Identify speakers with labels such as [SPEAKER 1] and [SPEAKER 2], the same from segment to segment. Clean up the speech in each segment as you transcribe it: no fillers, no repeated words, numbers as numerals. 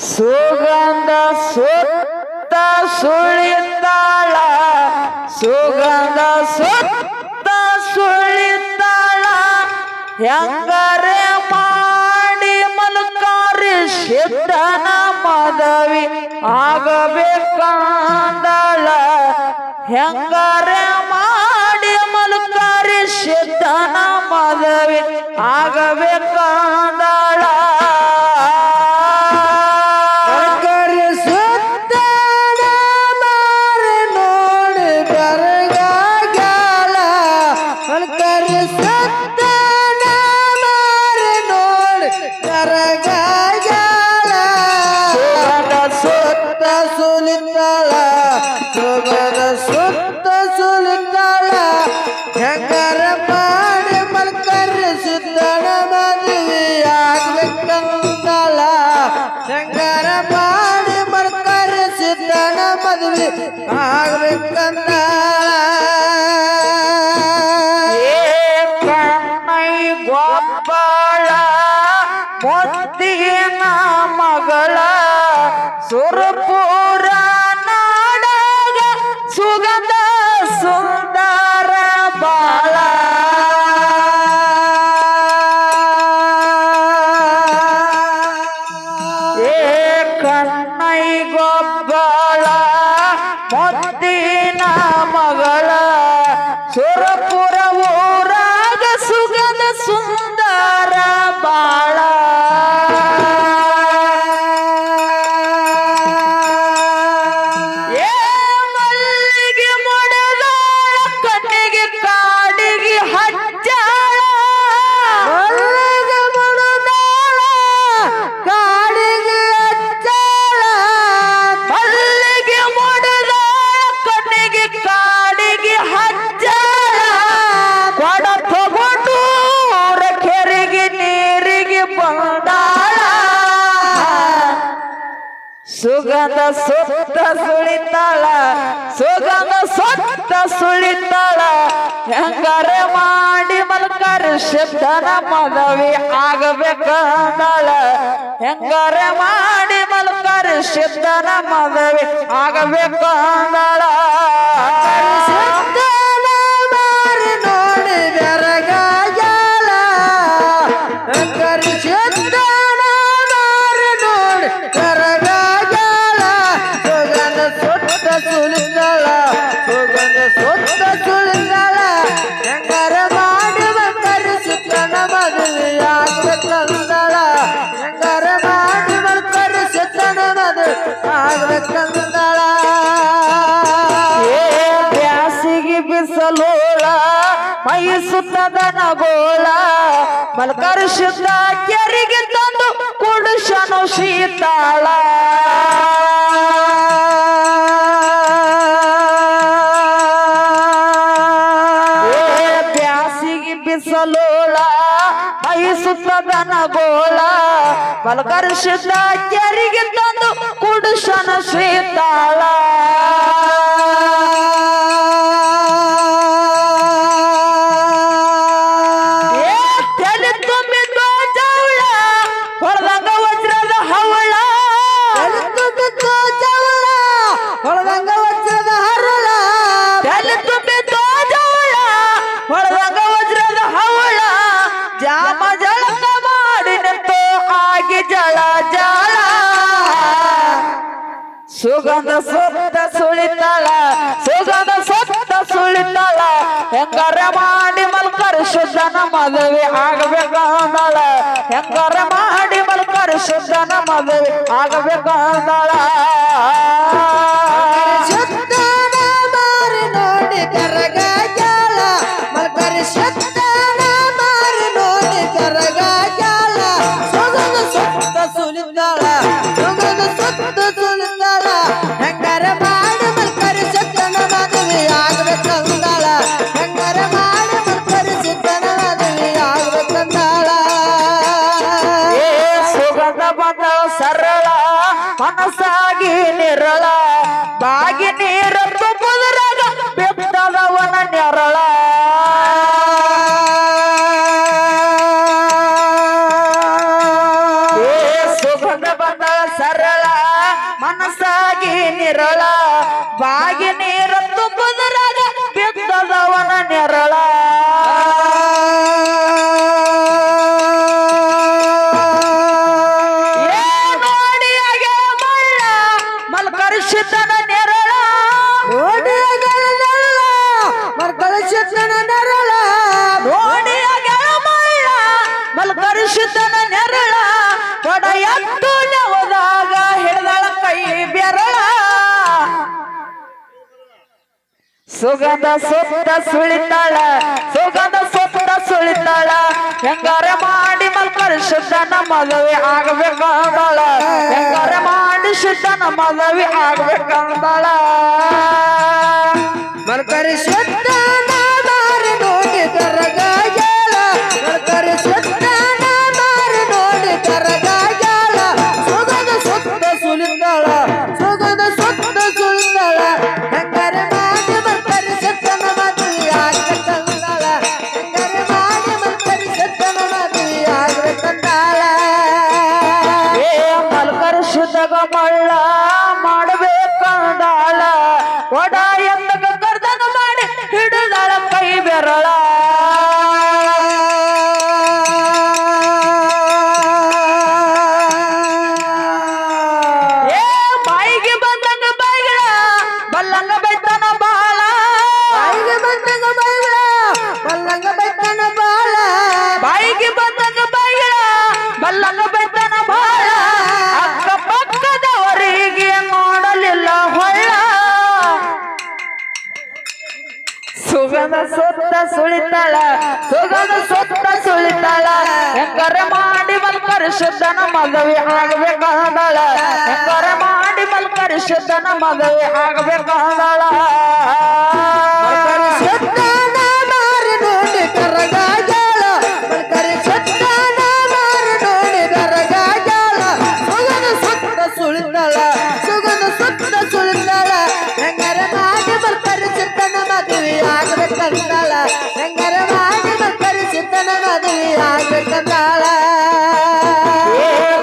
[SPEAKER 1] ಸುಗಂಧ ಸುತ್ತ ಸುಳಿತಾಳ ಸುಗಂಧ ಸುತ್ತ ಸುಳಿತಾಳ ಹೆಂಗರೆ ಮಾಡಿ ಮಲ್ಕಾರಿ ಸಿದ್ಧನ ಮದವಿ ಆಗಬೇಕಂದಳ ಹೆಂಗರೆ ಮಾಡಿ ಮಲ್ಕಾರಿ ಸಿದ್ಧನ ಮದವಿ ಆಗಬೇಕಂದಳ
[SPEAKER 2] ಹೆಂಗರ ಮಾಡಿ ಮಲ್ಕರಿ ಸಿದ್ಧನ ಮದುವೆ ಆಗ್ಬೇಕಂದಳ ಹೆಂಗರ ಮಾಡಿ ಮಲ್ಕರಿ ಸಿದ್ಧನ ಮದುವೆ ಆಗ್ಬೇಕಂದಳ
[SPEAKER 1] ಕಣ್ಣೈ ಗೊಬ್ಬಳ ಮುತ್ತಿನ ಮಗಳ ಸುರಪುರ ನಾಡಗ ಸುಗಂಧ ಸುಂದರ ಬಾಳ ಕಣ್ಣೈ ಗೊಬ್ಬಳ ಮುತ್ತಿನ ಮಗಳ ಸುರಪುರ ಊರಾಗ ಸುಗಂಧ ಸುಂದರ ಬಾಳ ಮಲ್ಲಿಗೆ ಮೊಡದ ಕಣ್ಣಿಗೆ ಕಾಡಿಗೆ ಹಚ್ಚಾಳ
[SPEAKER 2] ಮಲ್ಲಿಗೆ ಮೊಡದಾಳ ಕಾಡಿಗೆ ಹಚ್ಚಾಳ
[SPEAKER 1] ಮಲ್ಲಿಗೆ ಮೊಡದ ಕಣ್ಣಿಗೆ ಕಾಡಿಗೆ ಹಚ್ಚಾಳ ಕೊಡ ತಗೊಂಡು ಕೆರೆಗೆ ನೀರಿಗೆ ಬಂದಾಳ ಸುಗಂಧ ಸುತ್ತ ಸುಳಿತಾಳ ಸುಗಂಧ ಸುತ್ತ ಸುಳಿತಾಳ ಹೆಂಗಾರೆ ಮಾಡಿ ಮಲ್ಕರಿ ಸಿದ್ಧನ ಮದುವೆ ಆಗಬೇಕಂದಳ ಹೆಂಗಾರೆ ಮಾಡಿ ಮಲ್ಕರಿ ಸಿದ್ಧನ ಮದುವೆ ಆಗಬೇಕಂದಳ
[SPEAKER 2] ನೋಡಿ ಬೆರಗಾಲ ಹೆಂಗರಿ ಸಿದ್ಧನ ನೋಡಿ ಬೆರಗಾಲ ಸುಗಂಧ ಸುತ್ತ ಸುಳಿದಾಳ ಸುಗಂಧ ಸುತ್ತ ಸುಳಿದಾಳ ಹೆಂಗರ ಮಾಡಿ ಮಲ್ಕರಿ ಸಿದ್ಧನ ಮದುವೆ ಆಗ್ಬೇಕಂದಳ ಹೆಂಗರ ಮಾಡಿ ಮಲ್ಕರಿ ಸಿದ್ಧನ ಮದುವೆ ಆಗ್ಬೇಕಂದಳ
[SPEAKER 1] ಬ್ಯಾಸಿಗೆ ಬಿಸಲೋಳ ಮೈ ಸುತ್ತದ ನಗೋಳ ಮಲ್ಕರಿ ಸಿದ್ಧ ಕೆರಿಗೆ ತಂದು ಕುಡಿಸನು ಶೀತಾಳ ಬ್ಯಾಸಿಗೆ ಬಿಸಲೋಳ ಮೈ ಸುತ್ತದ ನಗೋಳ ಮಲ್ಕರಿ ಸಿದ್ಧ ಕೆರಿಗೆ ತಂದು ಕುಡಿಸನು ಶೀತಾಳ ಹೊಳದಂಗ ವಜ್ರದ ಹವಳ
[SPEAKER 2] ಹೊಳದಂಗ ವಜ್ರದ ಹರಳ
[SPEAKER 1] ತಲೆ ತುಂಬಿದ್ದು ಜವಳ ಹೊಳದಂಗ ವಜ್ರದ ಹವಳ ಜಾಮ ಜಳಕ ಮಾಡಿ ನಿಂತು ಆಗಿ ಜಳ ಜಳ ಸುಗಂಧ ಸುತ್ತ ಸುಳಿತಾಳ ಸುಗಂಧ ಸುತ್ತ ಸುಳಿತಾಳ ಹೆಂಗಾರ ಮಾಡಿ ಮಲ್ಕರಿ ಸಿದ್ಧನ ಮದುವೆ ಆಗಬೇಕಂದಳ ಹೆಂಗಾರ ಮಾಡಿ ಮಲ್ಕರಿ ಸಿದ್ಧನ ಮದುವೆ ಆಗಬೇಕಂದಳ
[SPEAKER 2] ಸಿದ್ಧನ ಮಾರಿ ನೋಡಿ ಕರಗಾಲ ಮಲ್ಕರಿ ಸಿದ್ಧನ ಮಾರಿ ನೋಡಿ ಕರಗಾಲ ಸುಗಂಧ ಸುತ್ತ ಸುಳಿದಾಳ ಸುಗಂಧ ಸುತ್ತ ಸುಳಿದಾಳ ಹೆಂಗರ ಮಾಡಿ ಮಲ್ಕರಿ ಸಿದ್ಧನ ಮದುವೆ ಆಗ್ಬೇಕಂದಳ ಹೆಂಗರ ಮಾಡಿ ಮಲ್ಕರಿ ಸಿದ್ಧನ ಮದುವೆ ಆಗ್ಬೇಕಂದಳ
[SPEAKER 1] ಸುಗಂಧ ಬಂದ ಸರಳ ಮನಸ್ಸಾಗಿ ನಿರಳ ಬಾಗಿ ನೀರ ತುಂಬುದ್ರಾಗ ಬೆತ್ತದವನ ನೆರಳ ಮನಸ್ಸಾಗಿ ನಿರಳ ಬಾಗಿ ನೀರ ತುಂಬುದರಾಗ ಬಿದ್ದದವನ ನೆರಳ ಮಲ್ಕರಿಸಿದ್ದನ ನೆರಳ
[SPEAKER 2] ಮಲ್ಕರಿಸಿದ್ದನ ನೆರಳ
[SPEAKER 1] ಮಲ್ಕರಿಸಿದ್ದನ ನೆರಳ ಕೊಡ ಎತ್ತು ನೆವದಾಗ ಹಿಡಿದಳ ಕೈ ಬೆರಳ ಸುಗಂಧ ಸುತ್ತ ಸುಳಿತಾಳ ಸುಗಂಧ ಸುತ್ತ ಸುಳಿತಾಳ ಹೆಂಗಾರೆ ಮಾಡಿ ಮಲ್ಕರಿಸಿದ್ದನ ಮದುವೆ ಆಗ್ಬೇಕಂದಳ ಹೆಂಗಾರೆ ಮಾಡಿ ಸಿದ್ದನ ಮದುವೆ ಆಗ್ಬೇಕಂದಳ
[SPEAKER 2] ಮಲ್ಕರಿಸಿದ್ದನ ಮಾರಿ ನೋಡಿ ಕರಗಾಗ್ಯಾಳ ಮಲ್ಕರಿಸಿದ್ದನ ಮಾರಿ ನೋಡಿ ಕರಗಾಗ್ಯಾಳ ಸುಗಂಧ ಸುತ್ತ ಸುಳಿತಾಳ ಸುಗಂಧ ಸುತ್ತ ಸುಳಿತಾಳ ಹೆಂಗಾರೆ ಮಾಡಿ ಮಲ್ಕರಿಸಿದ್ದನ ಮದುವೆ ಆಗ್ಬೇಕಂದಳ ಹೆಂಗಾರೆ ಮಾಡಿ ಮಲ್ಕರಿಸಿದ್ದನ ಮದುವೆ ಆಗ್ಬೇಕಂದಳ
[SPEAKER 1] ಮಲ್ಕರಿಸಿದಾಗ ಮಳ್ಳ ಮಾಡಬೇಕಂದಾಳ ಒಡ ಎಂದಾಗ ಕರ್ದನ ಮಾಡಿ ಹಿಡಿದಾಳ ಕೈ ಬೆರಳ ಬಾಯಿಗೆ ಬಂದಂಗ ಬಾಯಿಗಳ ಬಲ್ಲಂಗ ಬೆಟ್ಟನ ಬಾಳ
[SPEAKER 2] ಬಾಯಿಗೆ ಬಂದಂಗ ಬಾಯಿಗಳ ಬಲ್ಲಂಗ ಬೆಟ್ಟನ ಬಾಳ
[SPEAKER 1] ಬಾಯಿಗೆ ಬಂದಂಗ ಬಾಯಿಗಳ ಬಲ್ಲಂಗ ಬೆಟ್ಟನ ಬಾಳ ಅಕ್ಕ ಪಕ್ಕದವರಿಗೆ ನೋಡಲಿಲ್ಲ ಹೊಳ್ಳ ಸುಗಂಧ ಸುತ್ತ ಸುಳಿತಾಳ ಸುಗಂಧ ಸುತ್ತ ಸುಳಿತಾಳ ಹೆಂಗಾರೆ ಮಾಡಿ ಮಲ್ಕರಿಸಿದ್ದನ ಮದುವೆ ಆಗ್ಬೇಕಂದಳ ಹೆಂಗಾರೆ ಮಾಡಿ ಮಲ್ಕರಿಸಿದ್ದನ ಮದುವೆ ಆಗ್ಬೇಕಂದಳ
[SPEAKER 2] ಮಲ್ಕರಿಸಿದ್ದನ ಮಾರಿ ನೋಡಿ ಕರಗಾಗ್ಯಾಳ ಮಲ್ಕರಿಸಿದ್ದನ ಮಾರಿ ನೋಡಿ ಕರಗಾಗ್ಯಾಳ ಸುಗಂಧ ಸುತ್ತ ಸುಳಿತಾಳ ಸುಗಂಧ ಸುತ್ತ ಸುಳಿತಾಳ ಹೆಂಗಾರೆ ಮಾಡಿ ಮಲ್ಕರಿಸಿದ್ದನ ಮದುವೆ ಆಗ್ಬೇಕಂದಳ ಹೆಂಗಾರೆ ಮಾಡಿ ಮಲ್ಕರಿಸಿದ್ದನ ಮದುವೆ ಆಗ್ಬೇಕಂದಳ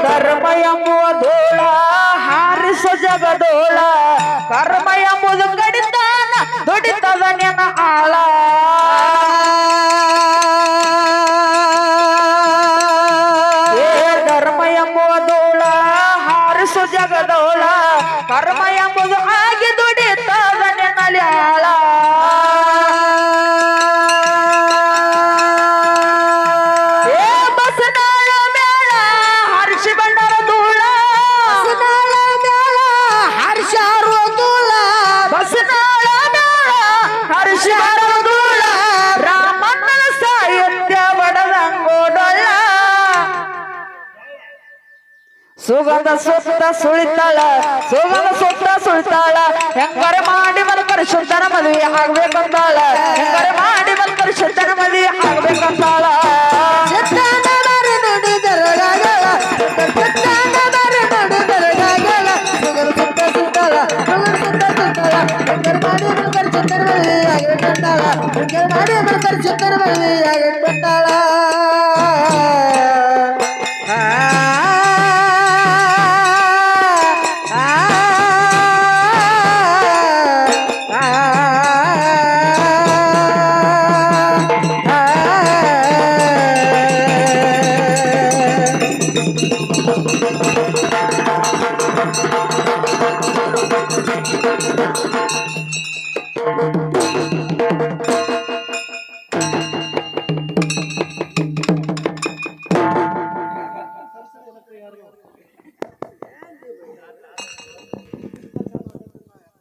[SPEAKER 1] ಧರ್ಮ ಎಂಬುವ ಧೂಳ ಹಾರಿಸ ಜಗದೋಳ ಕರ್ಮ ಎಂಬುದು ಕಡಿತಾನ ದುಡಿತದ ನೆನ ಆಳ ಧರ್ಮ ಎಂಬುವ ಧೂಳ ಹಾರಿಸ ಜಗದೋಳ ಕರ್ಮ ಎಂಬುದು ಆಗಿ ದುಡಿತದ ನೆನಲಿ ಆಳ ಬಸನಾಳ ಮೇಳ ಹರಿಸಿ ಬಂಡರ ಧೂಳ
[SPEAKER 2] ಬಸನಾಳ ಮೇಳ ಹರ್ಷಾರು ಧೂಳ
[SPEAKER 1] ಬಸನಾಳ ಮೇಳ ಹರಿಸಿ ಬಂಡರ ಧೂಳ ರಾಮಣ್ಣನ ಸಾಹಿತ್ಯ ಬಡದಂಗೋಡೊಳ್ಳ ಸುಗಂಧ ಸುತ್ತ ಸುಳಿತಾಳ ಸುಗಂಧ ಸುತ್ತ ಸುಳಿತಾಳ ಹೆಂಗಾರೆ ಮಾಡಿ ಮಲ್ಕರಿಸಿದ್ದನ ಮದುವೆ ಆಗ್ಬೇಕಂತಾಳ ಹೆಂಗಾರೆ ಮಾಡಿ ಮಲ್ಕರಿಸಿದ್ದನ ಮದುವೆ ಆಗ್ಬೇಕಂತಾಳ